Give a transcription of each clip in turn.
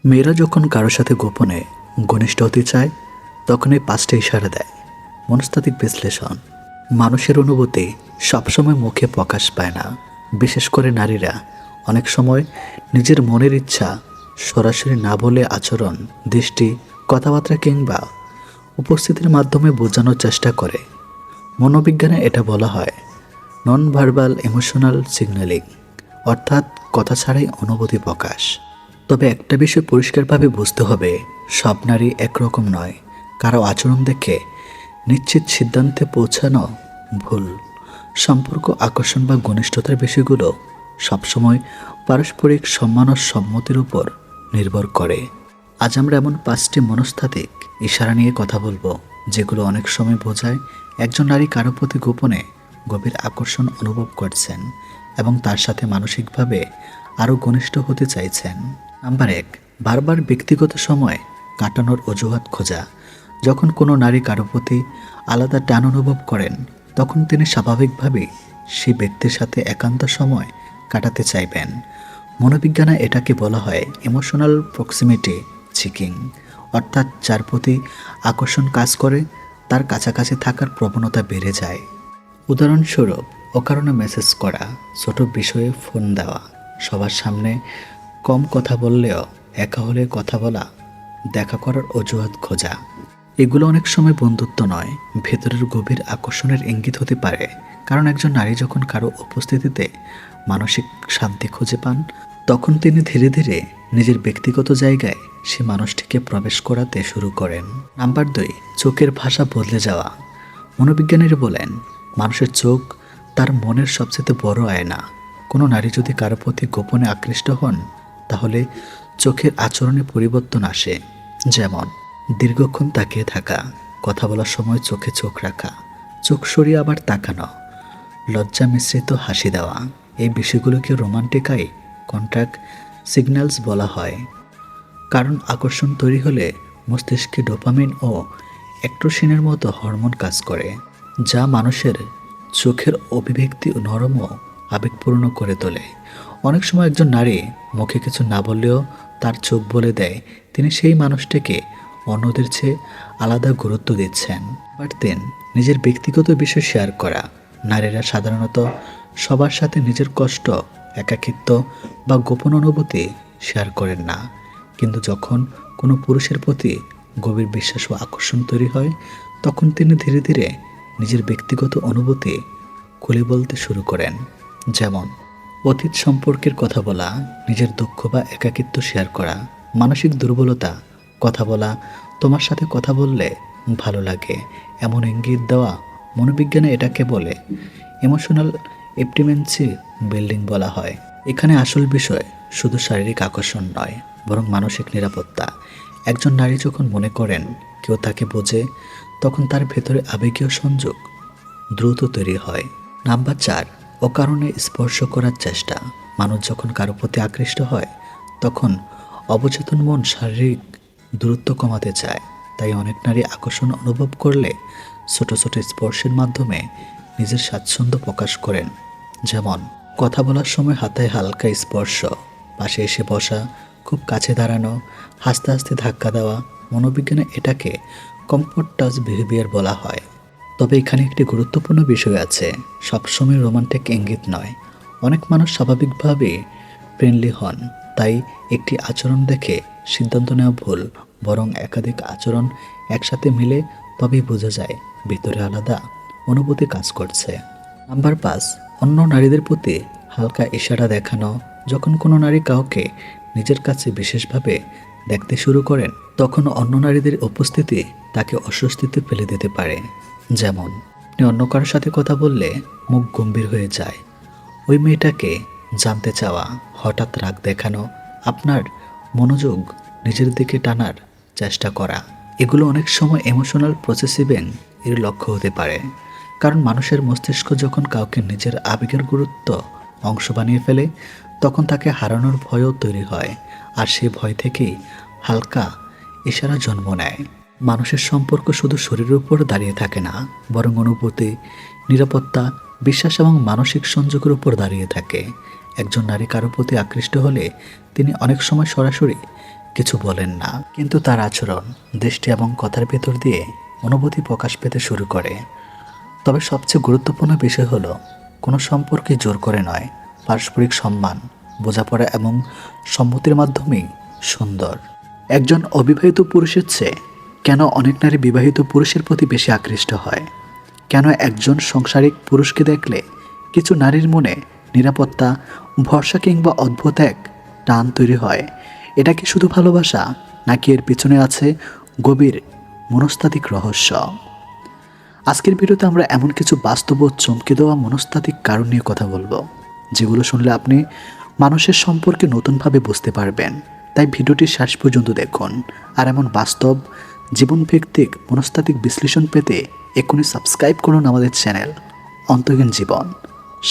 মেয়েরা যখন কারোর সাথে গোপনে ঘনিষ্ঠ হতে চায় তখন এই পাঁচটা ইশারা দেয়। মনস্তাত্ত্বিক বিশ্লেষণ। মানুষের অনুভূতি সবসময় মুখে প্রকাশ পায় না। বিশেষ করে নারীরা অনেক সময় নিজের মনের ইচ্ছা সরাসরি না বলে আচরণ, দৃষ্টি, কথাবার্তা কিংবা উপস্থিতির মাধ্যমে বোঝানোর চেষ্টা করে। মনোবিজ্ঞানে এটা বলা হয় নন ভার্বাল ইমোশনাল সিগন্যালিং, অর্থাৎ কথা ছাড়াই অনুভূতি প্রকাশ। তবে একটা বিষয় পরিষ্কারভাবে বুঝতে হবে, সব নারী একরকম নয়। কারো আচরণ দেখে নিশ্চিত সিদ্ধান্তে পৌঁছানো ভুল। সম্পর্ক, আকর্ষণ বা ঘনিষ্ঠতার বিষয়গুলো সবসময় পারস্পরিক সম্মান ও সম্মতির উপর নির্ভর করে। আজ আমরা এমন পাঁচটি মনস্তাত্ত্বিক ইশারা নিয়ে কথা বলবো, যেগুলো অনেক সময় বোঝায় একজন নারী কারো প্রতি গোপনে গভীর আকর্ষণ অনুভব করছেন এবং তার সাথে মানসিকভাবে আরও ঘনিষ্ঠ হতে চাইছেন। নাম্বার 1, বারবার ব্যক্তিগত সময় কাটানোর অজুহাত খোঁজা। যখন কোনো নারী কারো প্রতি আলাদা টান অনুভব করেন তখন তিনি স্বাভাবিকভাবেই সেই ব্যক্তির সাথে একান্ত সময় কাটাতে চাইবেন। মনোবিজ্ঞানে এটাকে বলা হয় ইমোশনাল প্রক্সিমিটি সিকিং, অর্থাৎ যার প্রতি আকর্ষণ কাজ করে তার কাছাকাছি থাকার প্রবণতা বেড়ে যায়। উদাহরণস্বরূপ, অকারণে মেসেজ করা, ছোট বিষয়ে ফোন দেওয়া, সবার সামনে কম কথা বললেও একা হলে কথা বলা, দেখা করার অজুহাত খোঁজা। এগুলো অনেক সময় বন্ধুত্ব নয়, ভেতরের গভীর আকর্ষণের ইঙ্গিত হতে পারে। কারণ একজন নারী যখন কারো উপস্থিতিতে মানসিক শান্তি খুঁজে পান তখন তিনি ধীরে ধীরে নিজের ব্যক্তিগত জায়গায় সে মানুষটিকে প্রবেশ করাতে শুরু করেন। নাম্বার 2, চোখের ভাষা বদলে যাওয়া। মনোবিজ্ঞানীরা বলেন মানুষের চোখ তার মনের সবচেয়ে বড় আয়না। কোনো নারী যদি কারো প্রতি গোপনে আকৃষ্ট হন তাহলে চোখের আচরণে পরিবর্তন আসে। যেমন দীর্ঘক্ষণ তাকিয়ে থাকা, কথা বলার সময় চোখে চোখ রাখা, চোখ সরিয়ে আবার তাকানো, লজ্জা মিশ্রিত হাসি দেওয়া। এই বিষয়গুলোকে রোমান্টিক আই কন্ট্যাক্ট সিগন্যালস বলা হয়। কারণ আকর্ষণ তৈরি হলে মস্তিষ্কে ডোপামিন ও অ্যাক্টোসিনের মতো হরমোন কাজ করে, যা মানুষের চোখের অভিব্যক্তি নরম ও আবেগপূর্ণ করে তোলে। অনেক সময় একজন নারী মুখে কিছু না বললেও তার চোখ বলে দেয় তিনি সেই মানুষটিকে অন্যদের চেয়ে আলাদা গুরুত্ব দিচ্ছেন। নাম্বার 3, নিজের ব্যক্তিগত বিষয় শেয়ার করা। নারীরা সাধারণত সবার সাথে নিজের কষ্ট, একাকিত্ব বা গোপন অনুভূতি শেয়ার করেন না, কিন্তু যখন কোনো পুরুষের প্রতি গভীর বিশ্বাস ও আকর্ষণ তৈরি হয় তখন তিনি ধীরে ধীরে নিজের ব্যক্তিগত অনুভূতি খুলে বলতে শুরু করেন। যেমন অতীত সম্পর্কের কথা বলা, নিজের দুঃখ বা একাকিত্ব শেয়ার করা, মানসিক দুর্বলতা কথা বলা, তোমার সাথে কথা বললে ভালো লাগে এমন ইঙ্গিত দেওয়া। মনোবিজ্ঞানে এটাকে বলে ইমোশনাল ইন্টিমেসি বিল্ডিং বলা হয়। এখানে আসল বিষয় শুধু শারীরিক আকর্ষণ নয়, বরং মানসিক নিরাপত্তা। একজন নারী যখন মনে করেন কেউ তাকে বোঝে তখন তার ভেতরে আবেগীয় সংযোগ দ্রুত তৈরি হয়। নাম্বার 4, অকারণে স্পর্শ করার চেষ্টা। মানুষ যখন কারো প্রতি আকৃষ্ট হয় তখন অবচেতন মন শারীরিক দূরত্ব কমাতে চায়। তাই অনেক নারী আকর্ষণ অনুভব করলে ছোট ছোট স্পর্শের মাধ্যমে নিজের স্বাচ্ছন্দ্য প্রকাশ করেন। যেমন কথা বলার সময় হাতে হালকা স্পর্শ, পাশে এসে বসা, খুব কাছে দাঁড়ানো, হাসতে হাসতে ধাক্কা দেওয়া। মনোবিজ্ঞানে এটাকে কমফোর্ট টাচ বিহেভিয়ার বলা হয়। তবে এখানে একটি গুরুত্বপূর্ণ বিষয় আছে, সবসময় রোমান্টিক ইঙ্গিত নয়। অনেক মানুষ স্বাভাবিকভাবে ফ্রেন্ডলি হন, তাই একটি আচরণ দেখে সিদ্ধান্ত নেওয়া ভুল। বরং একাধিক আচরণ একসাথে মিলে তবেই বোঝা যায় ভিতরে আলাদা অনুভূতি কাজ করছে। নাম্বার 5, অন্য নারীদের প্রতি হালকা ইশারা দেখানো। যখন কোনো নারী কাউকে নিজের কাছে বিশেষভাবে দেখতে শুরু করেন তখন অন্য নারীদের উপস্থিতি তাকে অস্বস্তিতে ফেলে দিতে পারে। যেমন আপনি অন্য কারোর সাথে কথা বললে মুখ গম্ভীর হয়ে যায়, ওই মেয়েটাকে জানতে চাওয়া, হঠাৎ রাগ দেখানো, আপনার মনোযোগ নিজের দিকে টানার চেষ্টা করা। এগুলো অনেক সময় ইমোশনাল প্রসেসিভিং এর লক্ষ্য হতে পারে। কারণ মানুষের মস্তিষ্ক যখন কাউকে নিজের আবেগের গুরুত্ব অংশ বানিয়ে ফেলে তখন তাকে হারানোর ভয়ও তৈরি হয়, আর সেই ভয় থেকেই হালকা ইশারা জন্ম নেয়। মানুষের সম্পর্ক শুধু শরীরের উপর দাঁড়িয়ে থাকে না, বরং অনুভূতি, নিরাপত্তা, বিশ্বাস এবং মানসিক সংযোগের উপর দাঁড়িয়ে থাকে। একজন নারী কারো প্রতি আকৃষ্ট হলে তিনি অনেক সময় সরাসরি কিছু বলেন না, কিন্তু তার আচরণ, দৃষ্টি এবং কথার ভেতর দিয়ে অনুভূতি প্রকাশ পেতে শুরু করে। তবে সবচেয়ে গুরুত্বপূর্ণ বিষয় হলো কোনো সম্পর্কে জোর করে নয়, পারস্পরিক সম্মান, বোঝাপড়া এবং সম্মতির মাধ্যমেই সুন্দর। একজন অবিবাহিত পুরুষের চেয়ে কেন অনেক নারী বিবাহিত পুরুষের প্রতি বেশি আকৃষ্ট হয়? কেন একজন সাংসারিক পুরুষকে দেখলে কিছু নারীর মনে নিরাপত্তা, ভরসা কিংবা অদ্ভুত এক টান তৈরি হয়? এটা কি শুধু ভালোবাসা, নাকি এর পিছনে আছে গভীর মনস্তাত্ত্বিক রহস্য? আজকের ভিডিওতে আমরা এমন কিছু বাস্তব ও চমকে দেওয়া মনস্তাত্ত্বিক কারণ নিয়ে কথা বলবো, যেগুলো শুনলে আপনি মানুষের সম্পর্কে নতুনভাবে বুঝতে পারবেন। তাই ভিডিওটি শেষ পর্যন্ত দেখুন। আর এমন বাস্তব জীবনভিত্তিক মনস্তাত্ত্বিক বিশ্লেষণ পেতে এখনই সাবস্ক্রাইব করুন আমাদের চ্যানেল অন্তহীন জীবন,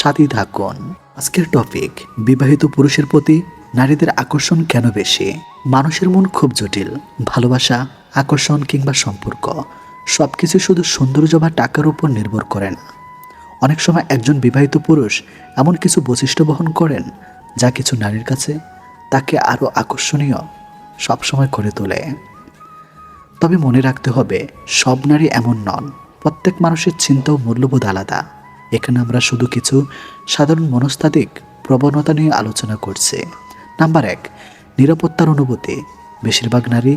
সাথেই থাকুন। আজকের টপিক, বিবাহিত পুরুষের প্রতি নারীদের আকর্ষণ কেন বেশি? মানুষের মন খুব জটিল। ভালোবাসা, আকর্ষণ কিংবা সম্পর্ক সবকিছু শুধু সৌন্দর্য বা টাকার উপর নির্ভর করে না। অনেক সময় একজন বিবাহিত পুরুষ এমন কিছু বৈশিষ্ট্য বহন করেন যা কিছু নারীর কাছে তাকে আরও আকর্ষণীয় সবসময় করে তোলে। তবে মনে রাখতে হবে, সব নারী এমন নন। প্রত্যেক মানুষের চিন্তা ও মূল্যবোধ আলাদা। এখানে আমরা শুধু কিছু সাধারণ মনস্তাত্ত্বিক প্রবণতা নিয়ে আলোচনা করছি। নাম্বার 1, নিরাপত্তার অনুভূতি। বেশিরভাগ নারী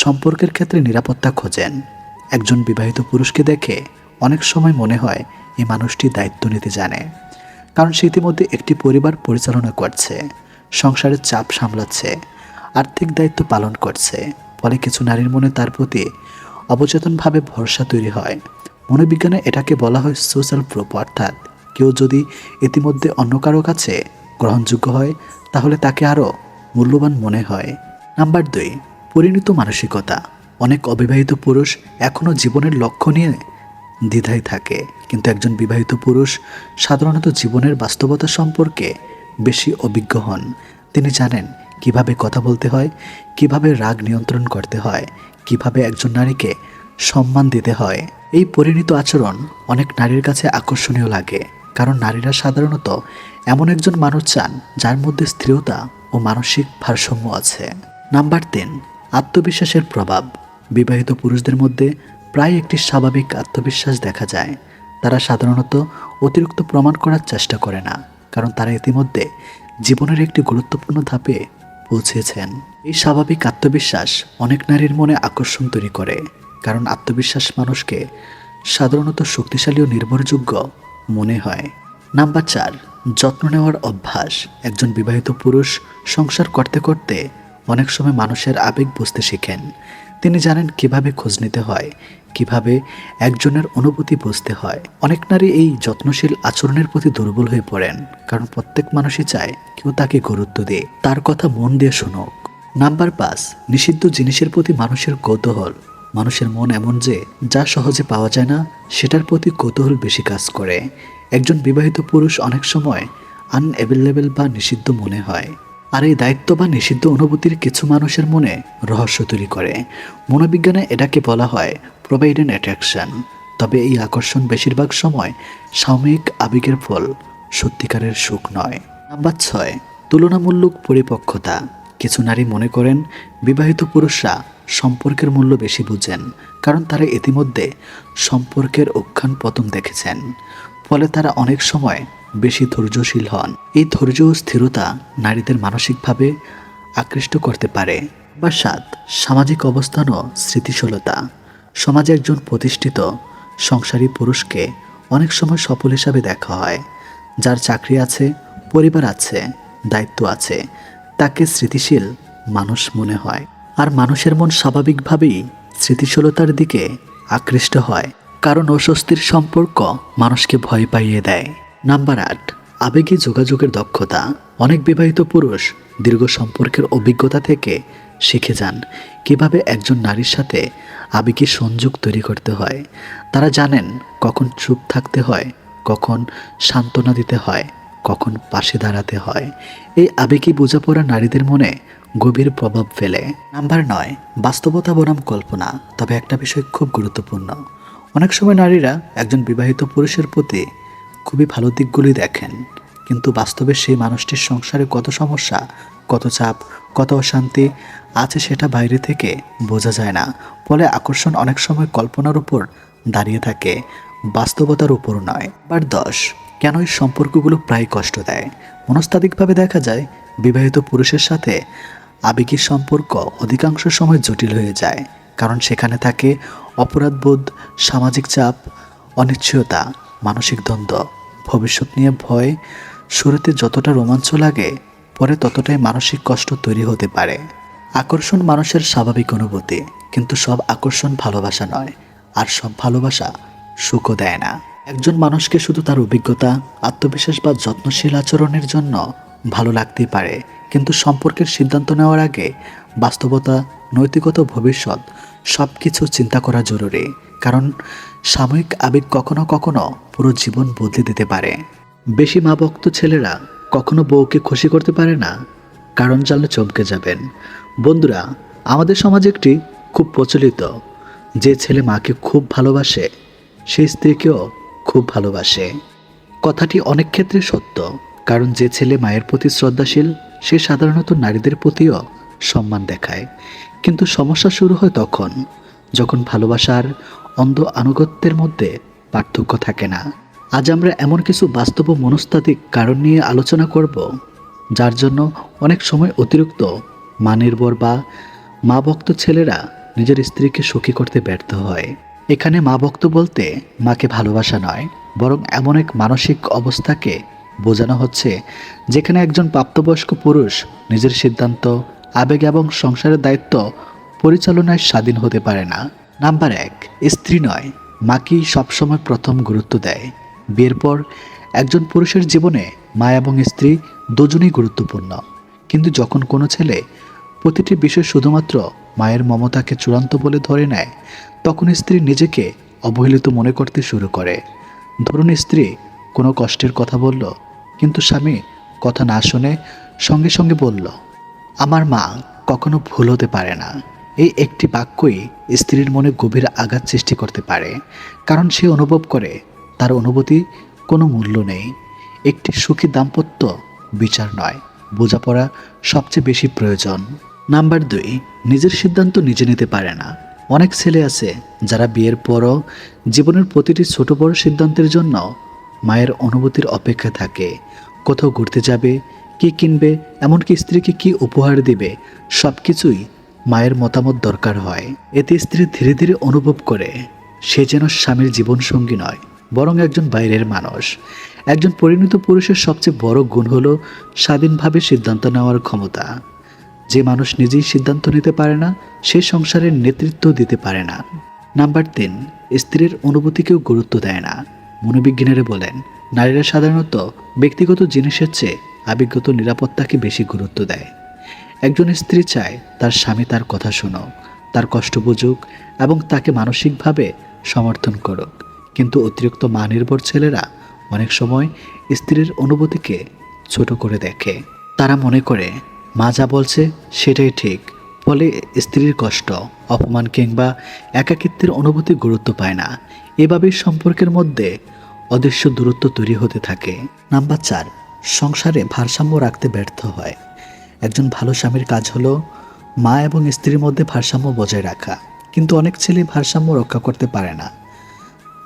সম্পর্কের ক্ষেত্রে নিরাপত্তা খোঁজেন। একজন বিবাহিত পুরুষকে দেখে অনেক সময় মনে হয় এই মানুষটি দায়িত্ব নিতে জানে, কারণ সে ইতিমধ্যে একটি পরিবার পরিচালনা করছে, সংসারের চাপ সামলাচ্ছে, আর্থিক দায়িত্ব পালন করছে। ফলে কিছু নারীর মনে তার প্রতি অবচেতনভাবে ভরসা তৈরি হয়। মনোবিজ্ঞানে এটাকে বলা হয় সোশ্যাল প্রুফ, অর্থাৎ কেউ যদি ইতিমধ্যে অন্য কারো কাছে গ্রহণযোগ্য হয় তাহলে তাকে আরও মূল্যবান মনে হয়। নাম্বার 2, পরিণত মানসিকতা। অনেক অবিবাহিত পুরুষ এখনও জীবনের লক্ষ্য নিয়ে দ্বিধায় থাকে, কিন্তু একজন বিবাহিত পুরুষ সাধারণত জীবনের বাস্তবতা সম্পর্কে বেশি অভিজ্ঞ হন। তিনি জানেন কিভাবে কথা বলতে হয়, কিভাবে রাগ নিয়ন্ত্রণ করতে হয়, কিভাবে একজন নারীকে সম্মান দিতে হয়। এই পরিণত আচরণ অনেক নারীর কাছে আকর্ষণীয় লাগে, কারণ নারীরা সাধারণত এমন একজন মানুষ চান যার মধ্যে স্থিরতা ও মানসিক ভারসাম্য আছে। নাম্বার 3, আত্মবিশ্বাসের প্রভাব। বিবাহিত পুরুষদের মধ্যে প্রায় একটি স্বাভাবিক আত্মবিশ্বাস দেখা যায়। তারা সাধারণত অতিরিক্ত প্রমাণ করার চেষ্টা করে না, কারণ তারা ইতিমধ্যে জীবনের একটি গুরুত্বপূর্ণ ধাপে পৌঁছেছেন। এই স্বাভাবিক আত্মবিশ্বাস অনেক নারীর মনে আকর্ষণ তৈরি করে, কারণ আত্মবিশ্বাস মানুষকে সাধারণত শক্তিশালী ও নির্ভরযোগ্য মনে হয়। নাম্বার 4, যত্ন নেওয়ার অভ্যাস। একজন বিবাহিত পুরুষ সংসার করতে করতে অনেক সময় মানুষের আবেগ বুঝতে শিখেন। তিনি জানেন কিভাবে খোঁজ নিতে হয়, কিভাবে একজনের অনুভূতি বুঝতে হয়। অনেক নারী এই যত্নশীল আচরণের প্রতি দুর্বল হয়ে পড়েন, কারণ প্রত্যেক মানুষই চায় কেউ তাকে গুরুত্ব দেয়, তার কথা মন দিয়ে শুনুক। নাম্বার 5, নিষিদ্ধ জিনিসের প্রতি মানুষের কৌতূহল। মানুষের মন এমন যে যা সহজে পাওয়া যায় না সেটার প্রতি কৌতূহল বেশি কাজ করে। একজন বিবাহিত পুরুষ অনেক সময় আনঅ্যাভেলেবল বা নিষিদ্ধ মনে হয়, আর এই দায়িত্ব বা নিষিদ্ধ অনুভূতির কিছু মানুষের মনে রহস্য তৈরি করে। মনোবিজ্ঞানে এটাকে বলা হয় প্রোভাইডেন্ট অ্যাট্রাকশন। তবে এই আকর্ষণ বেশিরভাগ সময় সাময়িক আবেগের ফল, সত্যিকারের সুখ নয়। নাম্বার 6, তুলনামূলক পরিপক্কতা। কিছু নারী মনে করেন বিবাহিত পুরুষরা সম্পর্কের মূল্য বেশি বুঝেন, কারণ তারা ইতিমধ্যে সম্পর্কের উত্থান পতন দেখেছেন। ফলে তারা অনেক সময় বেশি ধৈর্যশীল হন। এই ধৈর্য ও স্থিরতা নারীদের মানসিকভাবে আকৃষ্ট করতে পারে। বা 7, সামাজিক অবস্থান ও স্মৃতিশীলতা। সমাজে একজন প্রতিষ্ঠিত সংসারী পুরুষকে অনেক সময় সফল হিসাবে দেখা হয়। যার চাকরি আছে, পরিবার আছে, দায়িত্ব আছে, তাকে স্মৃতিশীল মানুষ মনে হয়। আর মানুষের মন স্বাভাবিকভাবেই স্মৃতিশীলতার দিকে আকৃষ্ট হয়, কারণ অস্বস্তির সম্পর্ক মানুষকে ভয় পাইয়ে দেয়। নাম্বার 8, আবেগী যোগাযোগের দক্ষতা। অনেক বিবাহিত পুরুষ দীর্ঘ সম্পর্কের অভিজ্ঞতা থেকে শিখে যান কিভাবে একজন নারীর সাথে আবেগী সংযোগ তৈরি করতে হয়। তারা জানেন কখন চুপ থাকতে হয়, কখন সান্ত্বনা দিতে হয়, কখন পাশে দাঁড়াতে হয়। এই আবেগী বোঝাপড়া নারীদের মনে গভীর প্রভাব ফেলে। নাম্বার 9, বাস্তবতা বনাম কল্পনা। তবে একটা বিষয় খুব গুরুত্বপূর্ণ, অনেক সময় নারীরা একজন বিবাহিত পুরুষের প্রতি খুবই ভালো দিকগুলি দেখেন, কিন্তু বাস্তবে সেই মানুষটির সংসারে কত সমস্যা, কত চাপ, কত অশান্তি আছে সেটা বাইরে থেকে বোঝা যায় না, ফলে আকর্ষণ অনেক সময় কল্পনার উপর দাঁড়িয়ে থাকে, বাস্তবতার উপর নয়। বার 10, কেন এই সম্পর্কগুলো প্রায় কষ্ট দেয়। মনস্তাত্ত্বিকভাবে দেখা যায় বিবাহিত পুরুষের সাথে আবেগিক সম্পর্ক অধিকাংশ সময় জটিল হয়ে যায়, কারণ সেখানে থাকে অপরাধবোধ, সামাজিক চাপ, অনিশ্চয়তা, মানসিক দ্বন্দ্ব, ভবিষ্যৎ নিয়ে ভয়। শুরুতে যতটা রোমাঞ্চ লাগে, পরে ততটাই মানসিক কষ্ট তৈরি হতে পারে। আকর্ষণ মানুষের স্বাভাবিক অনুভূতি, কিন্তু সব আকর্ষণ ভালোবাসা নয়, আর সব ভালোবাসা সুখও দেয় না। একজন মানুষকে শুধু তার অভিজ্ঞতা, আত্মবিশ্বাস বা যত্নশীল আচরণের জন্য ভালো লাগতেই পারে, কিন্তু সম্পর্কের সিদ্ধান্ত নেওয়ার আগে বাস্তবতা, নৈতিকতা, ভবিষ্যৎ সব কিছু চিন্তা করা জরুরি, কারণ সাময়িক আবেগ কখনো কখনো পুরো জীবন বদলে দিতে পারে। বেশি মা ভক্ত ছেলেরা কখনো বউকে খুশি করতে পারে না, কারণ জানলে চমকে যাবেন। বন্ধুরা, আমাদের সমাজে একটি খুব প্রচলিত, যে ছেলে মাকে খুব ভালোবাসে সে স্ত্রীকেও খুব ভালোবাসে। কথাটি অনেক ক্ষেত্রে সত্য, কারণ যে ছেলে মায়ের প্রতি শ্রদ্ধাশীল সে সাধারণত নারীদের প্রতিও সম্মান দেখায়। কিন্তু সমস্যা শুরু হয় তখন যখন ভালোবাসার অন্ধ আনুগত্যের মধ্যে পার্থক্য থাকে না। আজ আমরা এমন কিছু বাস্তব মনস্তাত্ত্বিক কারণ নিয়ে আলোচনা করব, যার জন্য অনেক সময় অতিরিক্ত মা নির্ভর বা মা ভক্ত ছেলেরা নিজের স্ত্রীকে সুখী করতে ব্যর্থ হয়। এখানে মা ভক্ত বলতে মাকে ভালোবাসা নয়, বরং এমন এক মানসিক অবস্থাকে বোঝানো হচ্ছে যেখানে একজন প্রাপ্তবয়স্ক পুরুষ নিজের সিদ্ধান্ত, আবেগ এবং সংসারের দায়িত্ব পরিচালনায় স্বাধীন হতে পারে না। নাম্বার 1, স্ত্রী নয়, মাকেই সবসময় প্রথম গুরুত্ব দেয়। বিয়ের পর একজন পুরুষের জীবনে মা এবং স্ত্রী দুজনেই গুরুত্বপূর্ণ, কিন্তু যখন কোনো ছেলে প্রতিটি বিষয় শুধুমাত্র মায়ের মমতাকে চূড়ান্ত বলে ধরে নেয়, তখন স্ত্রী নিজেকে অবহেলিত মনে করতে শুরু করে। ধরুন, স্ত্রী কোনো কষ্টের কথা বলল, কিন্তু স্বামী কথা না শুনে সঙ্গে সঙ্গে বলল, আমার মা কখনো ভুল হতে পারে না। এই একটি বাক্যই স্ত্রীর মনে গভীর আঘাত সৃষ্টি করতে পারে, কারণ সে অনুভব করে তার অনুভূতি কোনো মূল্য নেই। একটি সুখী দাম্পত্য বিচার নয়, বোঝাপড়া সবচেয়ে বেশি প্রয়োজন। নাম্বার 2, নিজের সিদ্ধান্ত নিজে নিতে পারে না। অনেক ছেলে আছে যারা বিয়ের পরও জীবনের প্রতিটি ছোট বড় সিদ্ধান্তের জন্য মায়ের অনুভূতির অপেক্ষা থাকে। কোথাও ঘুরতে যাবে, কি কিনবে, এমনকি স্ত্রীকে কি উপহার দিবে, সব কিছুই মায়ের মতামত দরকার হয়। এতে স্ত্রী ধীরে ধীরে অনুভব করে সে যেন স্বামীর জীবনসঙ্গী নয়, বরং একজন বাইরের মানুষ। একজন পরিণত পুরুষের সবচেয়ে বড় গুণ হলো স্বাধীনভাবে সিদ্ধান্ত নেওয়ার ক্ষমতা। যে মানুষ নিজেই সিদ্ধান্ত নিতে পারে না, সে সংসারের নেতৃত্ব দিতে পারে না। নাম্বার 3, স্ত্রীর অনুভূতিকেও গুরুত্ব দেয় না। মনোবিজ্ঞানীরা বলেন, নারীরা সাধারণত ব্যক্তিগত জিনিসের চেয়ে আবেগগত নিরাপত্তাকে বেশি গুরুত্ব দেয়। একজন স্ত্রী চায় তার স্বামী তার কথা শুনুক, তার কষ্ট বুঝুক এবং তাকে মানসিকভাবে সমর্থন করুক। কিন্তু অতিরিক্ত মা নির্ভর ছেলেরা অনেক সময় স্ত্রীর অনুভূতিকে ছোট করে দেখে। তারা মনে করে মা যা বলছে সেটাই ঠিক, ফলে স্ত্রীর কষ্ট, অপমান কিংবা একাকিত্বের অনুভূতি গুরুত্ব পায় না। এভাবেই সম্পর্কের মধ্যে অদৃশ্য দূরত্ব তৈরি হতে থাকে। নাম্বার 4, সংসারে ভারসাম্য রাখতে ব্যর্থ হয়। একজন ভালো স্বামীর কাজ হলো মা এবং স্ত্রীর মধ্যে ভারসাম্য বজায় রাখা, কিন্তু অনেক ছেলে ভারসাম্য রক্ষা করতে পারে না।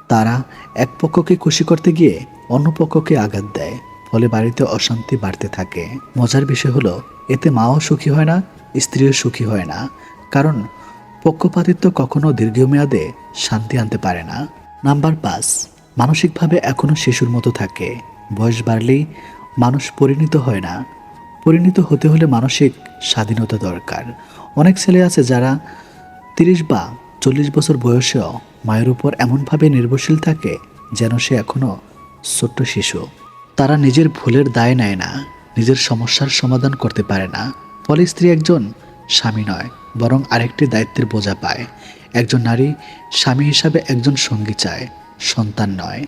তারা এক পক্ষকে খুশি করতে গিয়ে অন্য পক্ষকে আঘাত দেয়, ফলে বাড়িতে অশান্তি বাড়তে থাকে। মজার বিষয় হলো এতে মাও সুখী হয় না, স্ত্রীও সুখী হয় না, কারণ পক্ষপাতিত্ব কখনো দীর্ঘমেয়াদে শান্তি আনতে পারে না। নাম্বার 5, মানসিকভাবে এখনও শিশুর মতো থাকে। বয়স বাড়লেই মানুষ পরিণত হয় না, পরিণত হতে হলে মানসিক স্বাধীনতা দরকার। অনেক ছেলে আছে যারা 30 বা 40 বছর বয়সেও মায়ের উপর এমনভাবে নির্ভরশীল থাকে যেন সে এখনও ছোট্ট শিশু। তারা নিজের ভুলের দায় নেয় না, নিজের সমস্যার সমাধান করতে পারে না। ফলে স্ত্রী একজন স্বামী নয়, বরং আরেকটি দায়িত্বের বোঝা পায়। একজন নারী স্বামী হিসাবে একজন সঙ্গী চায়, সন্তান নয়।